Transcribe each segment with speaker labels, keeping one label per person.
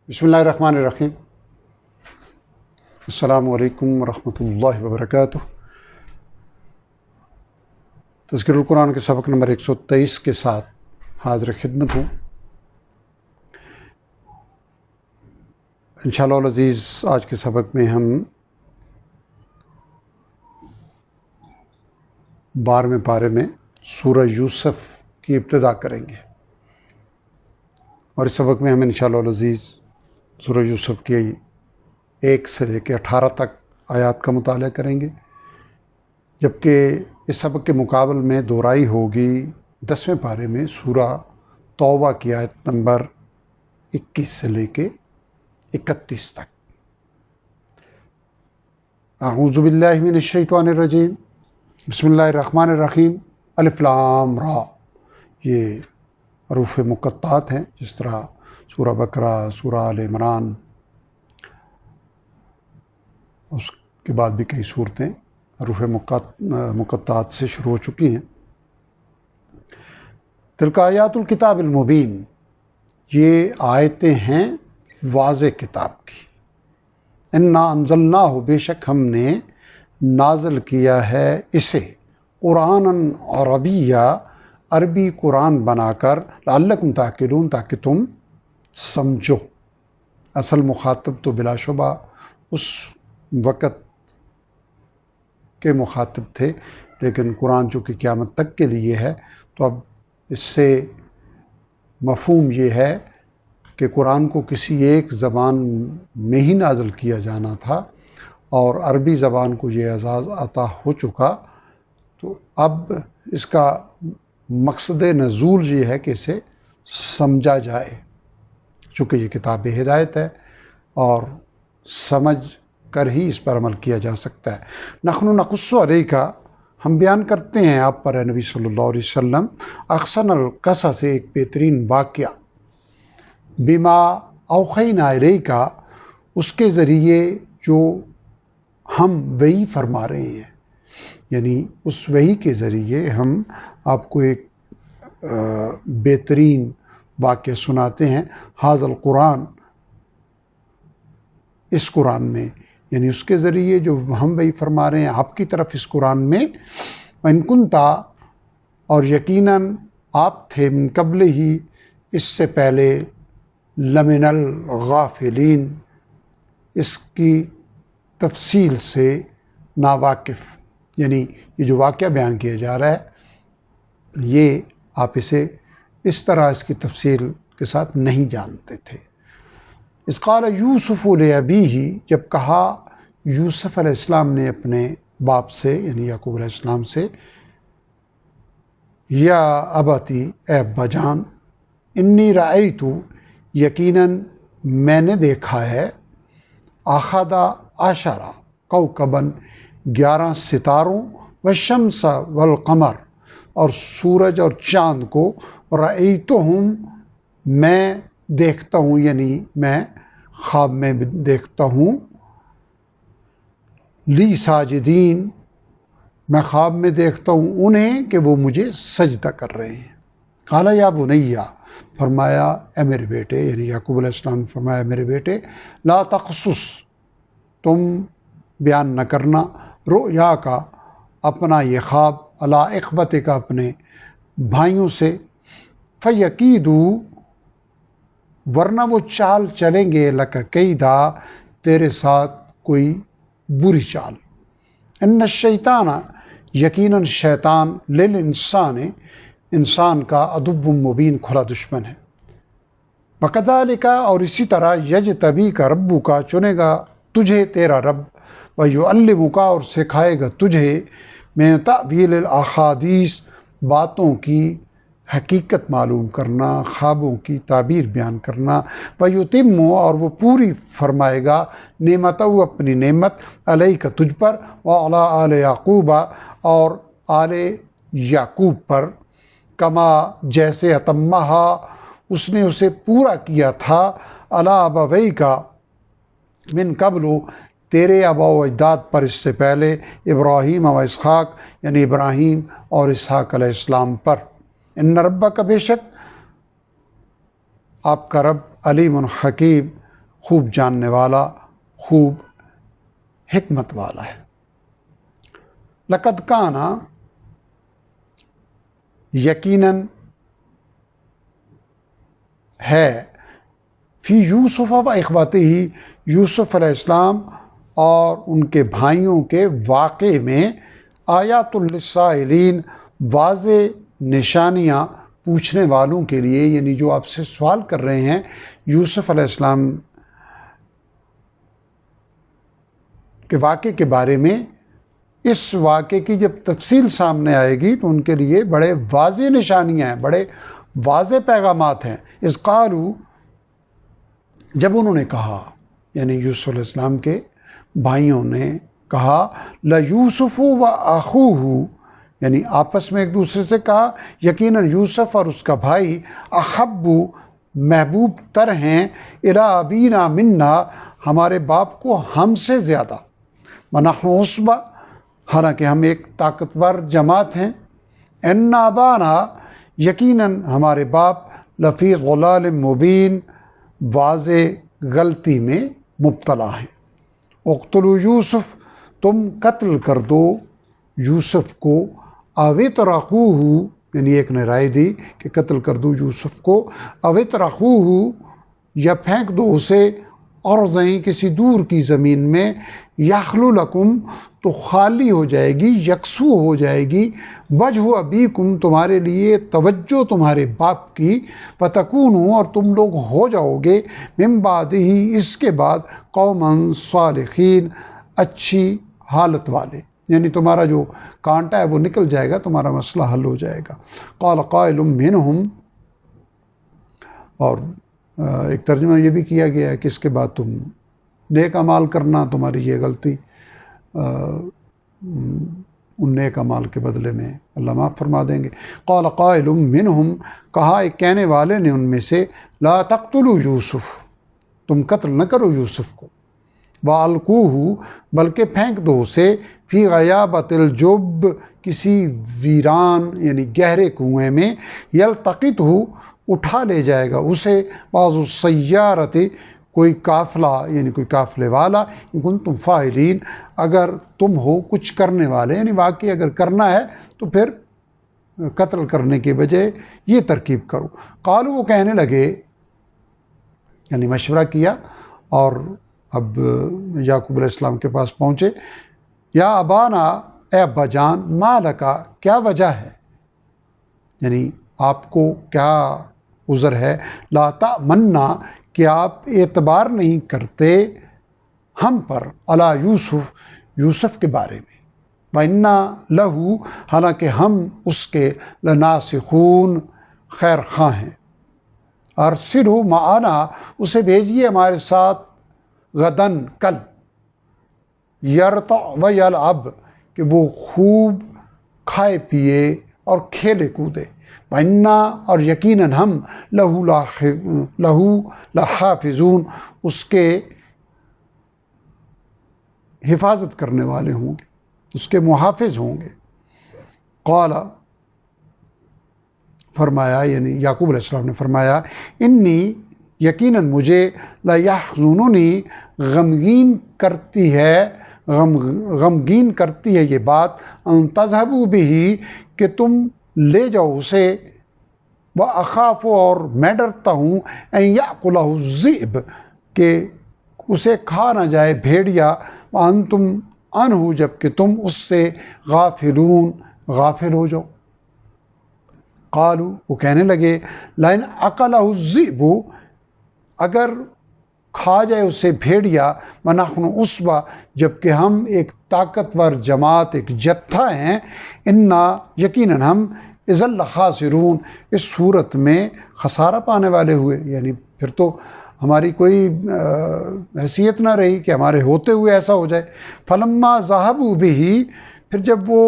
Speaker 1: بسم اللہ الرحمن الرحیم۔ السلام علیکم ورحمۃ اللہ وبرکاتہ۔ تذکر القرآن کے سبق نمبر 123 کے ساتھ حاضر خدمت ہوں۔ انشاءاللہ العزیز آج کے سبق میں ہم 12ویں پارے میں سورہ یوسف کی ابتدا کریں گے، اور اس سبق میں ہم انشاءاللہ العزیز سورہ یوسف کی 1 سے لے کے 18 تک آیات کا مطالعہ کریں گے، جبکہ اس سبق کے مقابل میں دہرائی ہوگی 10ویں پارے میں سورہ توبہ کی آیت نمبر 21 سے لے کے 31 تک۔ اعوذ باللہ من الشیطان الرجیم، بسم اللہ الرحمن الرحیم۔ الف لام را، یہ حروف مقطعات ہیں، جس طرح سورہ بقرہ، سورہ آل عمران، اس کے بعد بھی کئی صورتیں حروف مقطعات سے شروع ہو چکی ہیں۔ تلک آیات الکتاب المبین، یہ آیتیں ہیں واضح کتاب کی۔ انا انزلناہ، بے شک ہم نے نازل کیا ہے اسے، قرآناً عربیہ، عربی قرآن بنا کر، لعلکم تعقلون، تاکہ تم سمجھو۔ اصل مخاطب تو بلا شبہ اس وقت کے مخاطب تھے، لیکن قرآن چونکہ قیامت تک کے لیے ہے، تو اب اس سے مفہوم یہ ہے کہ قرآن کو کسی ایک زبان میں ہی نازل کیا جانا تھا، اور عربی زبان کو یہ اعزاز عطا ہو چکا، تو اب اس کا مقصد نزول یہ ہے کہ اسے سمجھا جائے، چونکہ یہ کتاب ہدایت ہے اور سمجھ کر ہی اس پر عمل کیا جا سکتا ہے۔ نحن نقص علیک، ہم بیان کرتے ہیں آپ پر اے نبی صلی اللہ علیہ وسلم، احسن القصص، ایک بہترین واقعہ، بما اوحینا الیک، اس کے ذریعے جو ہم وحی فرما رہے ہیں، یعنی اس وحی کے ذریعے ہم آپ کو ایک بہترین واقعہ سناتے ہیں۔ ھذا القرآن، اس قرآن میں، یعنی اس کے ذریعے جو ہم وحی فرما رہے ہیں آپ کی طرف اس قرآن میں، وَإِن كُنْتَ، اور یقیناً آپ تھے، من قبل ہی، اس سے پہلے، لمن الغافلین، اس کی تفصیل سے ناواقف، یعنی یہ جو واقعہ بیان کیا جا رہا ہے یہ آپ اسے اس طرح اس کی تفصیل کے ساتھ نہیں جانتے تھے۔ اذ قال یوسف لابیہ، جب کہا یوسف علیہ السلام نے اپنے باپ سے، یعنی یعقوب علیہ السلام سے، یا ابتی، اے ابا جان، انی رأیت، یقیناً میں نے دیکھا ہے، احد عشر کوکبا، 11 ستاروں، والشمس والقمر، اور سورج اور چاند کو، رأیتہم، میں دیکھتا ہوں، یعنی میں خواب میں دیکھتا ہوں، لی ساجدین، میں خواب میں دیکھتا ہوں انہیں کہ وہ مجھے سجدہ کر رہے ہیں۔ قال یا بنیا، فرمایا اے میرے بیٹے، یعنی یعقوب علیہ السلام نے فرمایا میرے بیٹے، لا تقصص، تم بیان نہ کرنا، رؤیا کا، اپنا یہ خواب، علی اخوتک کا، اپنے بھائیوں سے، فیکیدوا، ورنہ وہ چال چلیں گے، لک کیدا، تیرے ساتھ کوئی بری چال۔ ان الشیطان، یقیناً شیطان، للانسان، انسان کا، عدو مبین، کھلا دشمن ہے۔ وکذالک، اور اسی طرح، یجتبیک ربک، چنے گا تجھے تیرا رب، ویعلمک، اور سکھائے گا تجھے، من تأویل الاحادیث، باتوں کی حقیقت معلوم کرنا، خوابوں کی تعبیر بیان کرنا، ویتم، اور وہ پوری فرمائے گا، نعمتہ، اپنی نعمت، علیک، تجھ پر، وعلی آل یعقوب، اور آل یعقوب پر، کما، جیسے، اتمہا، اس نے اسے پورا کیا تھا، علی ابویک، من قبل، تیرے آبا و اجداد پر، اس سے پہلے، ابراہیم و اسحاق، یعنی ابراہیم اور اسحاق علیہ السلام پر۔ ان ربک، بے شک آپ کا رب، علیم حکیم، خوب جاننے والا، خوب حکمت والا ہے۔ لقد کانا، یقیناً ہے، فی یوسف و اخوتہ، یوسف علیہ السلام اور ان کے بھائیوں کے واقعے میں آیات للسائلین، واضح نشانیاں پوچھنے والوں کے لیے، یعنی جو آپ سے سوال کر رہے ہیں یوسف علیہ السلام کے واقعے کے بارے میں، اس واقعے کی جب تفصیل سامنے آئے گی تو ان کے لیے بڑے واضح نشانیاں ہیں، بڑے واضح پیغامات ہیں۔ اذ قالوا، جب انہوں نے کہا، یعنی یوسف علیہ السلام کے بھائیوں نے کہا، لَيُوسُفُ وَأَخُوهُ، یعنی آپس میں ایک دوسرے سے کہا، یقیناً یوسف اور اس کا بھائی احب، محبوب تر ہیں، الی ابینا منا، ہمارے باپ کو ہم سے زیادہ، ونحن عصبہ، حالانکہ ہم ایک طاقتور جماعت ہیں، ان ابانا، یقیناً ہمارے باپ، لفی ضلال مبین، واضح غلطی میں مبتلا ہیں۔ اقتلوا یوسف، تم قتل کر دو یوسف کو، او اطرحوہ، یعنی ایک نے رائے دی کہ قتل کر دو یوسف کو، او اطرحوہ، یا پھینک دو اسے، ارضیں، کسی دور کی زمین میں، یخل لکم، تو خالی ہو جائے گی، یکسو ہو جائے گی، وجہ ابیکم، تمہارے لیے توجہ تمہارے باپ کی، فتکونوا، اور تم لوگ ہو جاؤ گے، من بعدہ، اس کے بعد، قوما صالحین، اچھی حالت والے، یعنی تمہارا جو کانٹا ہے وہ نکل جائے گا، تمہارا مسئلہ حل ہو جائے گا۔ قال قائل منہم، اور ایک ترجمہ یہ بھی کیا گیا ہے کہ اس کے بعد تم نیک اعمال کرنا، تمہاری یہ غلطی ان نیک اعمال کے بدلے میں اللہ معاف فرما دیں گے۔ قال قائل منہم، کہا ایک کہنے والے نے ان میں سے، لا تقتلوا یوسف، تم قتل نہ کرو یوسف کو، وَأَلْقُوهُ، بلکہ پھینک دو اسے، فی غیابۃ الجب، کسی ویران یعنی گہرے کنویں میں، یلتقطہ، اٹھا لے جائے گا اسے، بعض السیارۃ، کوئی قافلہ یعنی کوئی قافلے والا، ان کنتم فاعلین، اگر تم ہو کچھ کرنے والے، یعنی واقعی اگر کرنا ہے تو پھر قتل کرنے کے بجائے یہ ترکیب کرو۔ قالوا، وہ کہنے لگے، یعنی مشورہ کیا، اور اب یعقوب علیہ السلام کے پاس پہنچے، یا ابانا، اے ابا جان، ما لکا، کیا وجہ ہے، یعنی آپ کو کیا عذر ہے، لا تأمنا، کہ آپ اعتبار نہیں کرتے ہم پر، علی یوسف، یوسف کے بارے میں، وَإِنَّا لَهُ، حالانکہ ہم اس کے، لناسخون، خیر خواہ ہیں، ارسلہ معنا، اسے بھیجیے ہمارے ساتھ، غدن، کل، یرتع و یلعب، کہ وہ خوب کھائے پیے اور کھیلے کودے، وَإِنَّا، اور یقیناً ہم، لَهُ لَحَافِظُونَ، اس کے حفاظت کرنے والے ہوں گے، اس کے محافظ ہوں گے۔ قال، فرمایا، یعنی یعقوب علیہ السلام نے فرمایا، انی، یقیناً مجھے، لیحزننی، غمگین کرتی ہے یہ بات، ان تذهبوا به، کہ تم لے جاؤ اسے، واخاف، اور میں ڈرتا ہوں، ان یأکلہ الذئب، کہ اسے کھا نہ جائے بھیڑیا، وانتم عنہ، جب کہ تم اس سے غافلون، غافل ہو جاؤ۔ قالوا، وہ کہنے لگے، لئن اکلہ الذئب، اگر کھا جائے اسے بھیڑیا، ونحن عصبہ، جب کہ ہم ایک طاقتور جماعت، ایک جتھا ہیں، انا، یقیناً ہم، اذا لخاسرون، اس صورت میں خسارہ پانے والے ہوئے، یعنی پھر تو ہماری کوئی حیثیت نہ رہی کہ ہمارے ہوتے ہوئے ایسا ہو جائے۔ فلما ذهبوا به، پھر جب وہ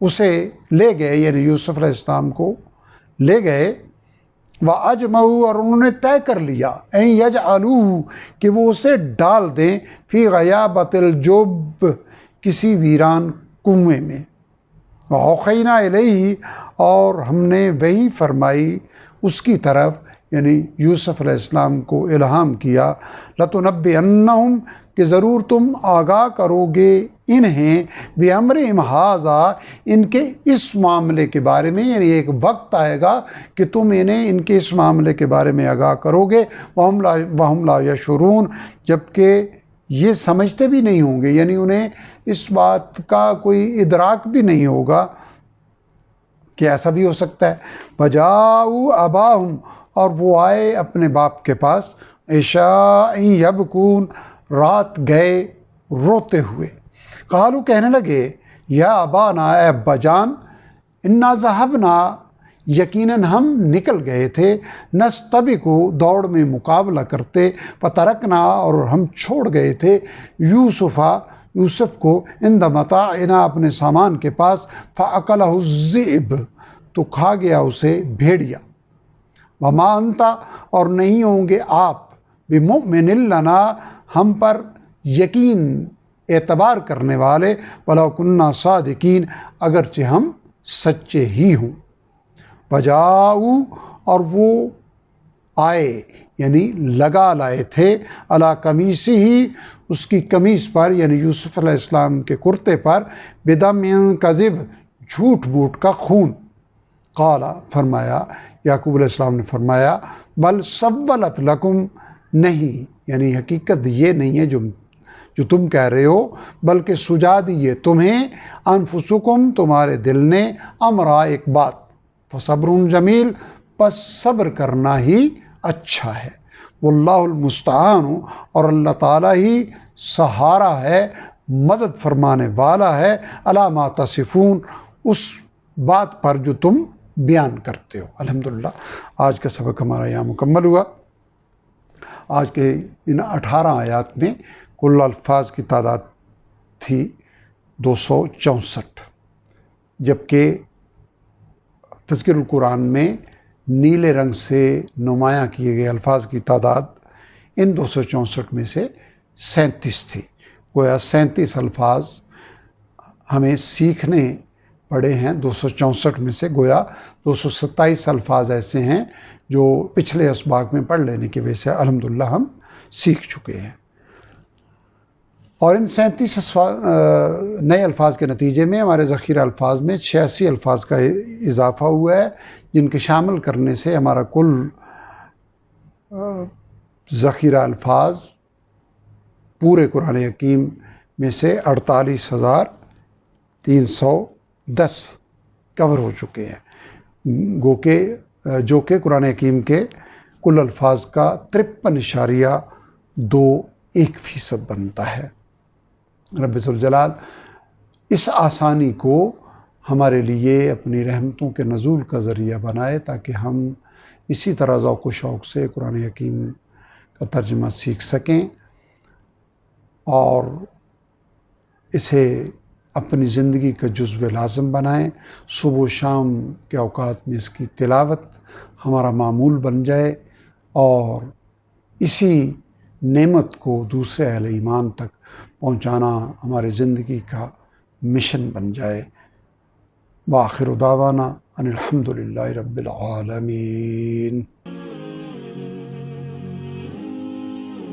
Speaker 1: اسے لے گئے، یعنی یوسف علیہ السلام کو لے گئے، وَأَجْمَعُوا، اور انہوں نے طے کر لیا، اَن يَجْعَلُوهُ، کہ وہ اسے ڈال دیں، فی غیابۃ الجب، کسی ویران کنویں میں، وَأَوْحَيْنَا إِلَيْهِ اور ہم نے وحی فرمائی اس کی طرف، یعنی یوسف علیہ السلام کو الہام کیا، لَتُنَبِّئَنَّهُمْ کہ ضرور تم آگاہ کرو گے انہیں، بِأَمْرِهِمْ هَٰذَا ان کے اس معاملے کے بارے میں، یعنی ایک وقت آئے گا کہ تم انہیں ان کے اس معاملے کے بارے میں آگاہ کرو گے، وَهُمْ لَا يَشْعُرُونَ جبکہ یہ سمجھتے بھی نہیں ہوں گے، یعنی انہیں اس بات کا کوئی ادراک بھی نہیں ہوگا کہ ایسا بھی ہو سکتا ہے۔ وَجَاءُوا أَبَاهُمْ اور وہ آئے اپنے باپ کے پاس، عشاء یبکون رات گئے روتے ہوئے، قالوا کہنے لگے، یا ابانا اے ابا جان، انا ذہبنا یقیناً ہم نکل گئے تھے، نستبقو دوڑ میں مقابلہ کرتے، فترکنا اور ہم چھوڑ گئے تھے، یوسف کو عند متاعنا اپنے سامان کے پاس، فاکلہ الذئب تو کھا گیا اسے بھیڑیا، وما انت اور نہیں ہوں گے آپ، بمؤمن لنا ہم پر یقین اعتبار کرنے والے، ولو کنا صادقین اگرچہ ہم سچے ہی ہوں۔ وجاؤ اور وہ آئے یعنی لگا لائے تھے، علی قمیصہ ہی اس کی قمیص پر، یعنی یوسف علیہ السلام کے کرتے پر، بدم کذب جھوٹ موٹ کا خون، قال فرمایا، یعقوب علیہ السلام نے فرمایا، بل سولت لکم نہیں، یعنی حقیقت یہ نہیں ہے جو تم کہہ رہے ہو، بلکہ سجا دی یہ تمہیں، انفسکم تمہارے دل نے، امرا ایک بات، فصبر جمیل پس صبر کرنا ہی اچھا ہے، واللہ المستعان اور اللہ تعالیٰ ہی سہارا ہے، مدد فرمانے والا ہے، علی ما تصفون اس بات پر جو تم بیان کرتے ہو۔ الحمدللہ آج کا سبق ہمارا یہاں مکمل ہوا۔ آج کے ان 18 آیات میں کل الفاظ کی تعداد تھی 264، جبکہ تذکر القرآن میں نیلے رنگ سے نمایاں کیے گئے الفاظ کی تعداد ان 264 میں سے 37 تھی۔ گویا 37 الفاظ ہمیں سیکھنے پڑے ہیں 264 میں سے، گویا 227 الفاظ ایسے ہیں جو پچھلے اسباق میں پڑھ لینے کی وجہ سے الحمدللہ ہم سیکھ چکے ہیں، اور ان 37 نئے الفاظ کے نتیجے میں ہمارے ذخیرہ الفاظ میں 86 الفاظ کا اضافہ ہوا ہے، جن کے شامل کرنے سے ہمارا کل ذخیرہ الفاظ پورے قرآن حکیم میں سے 48,310 کور ہو چکے ہیں، جو کہ قرآن حکیم کے کل الفاظ کا 53.21% بنتا ہے۔ رب ذوالجلال اس آسانی کو ہمارے لیے اپنی رحمتوں کے نزول کا ذریعہ بنائے، تاکہ ہم اسی طرح ذوق و شوق سے قرآن حکیم کا ترجمہ سیکھ سکیں اور اسے اپنی زندگی کا جزو لازم بنائیں، صبح و شام کے اوقات میں اس کی تلاوت ہمارا معمول بن جائے، اور اسی نعمت کو دوسرے اہل ایمان تک پہنچانا ہماری زندگی کا مشن بن جائے۔ وآخر دعوانا ان الحمد للہ رب العالمین۔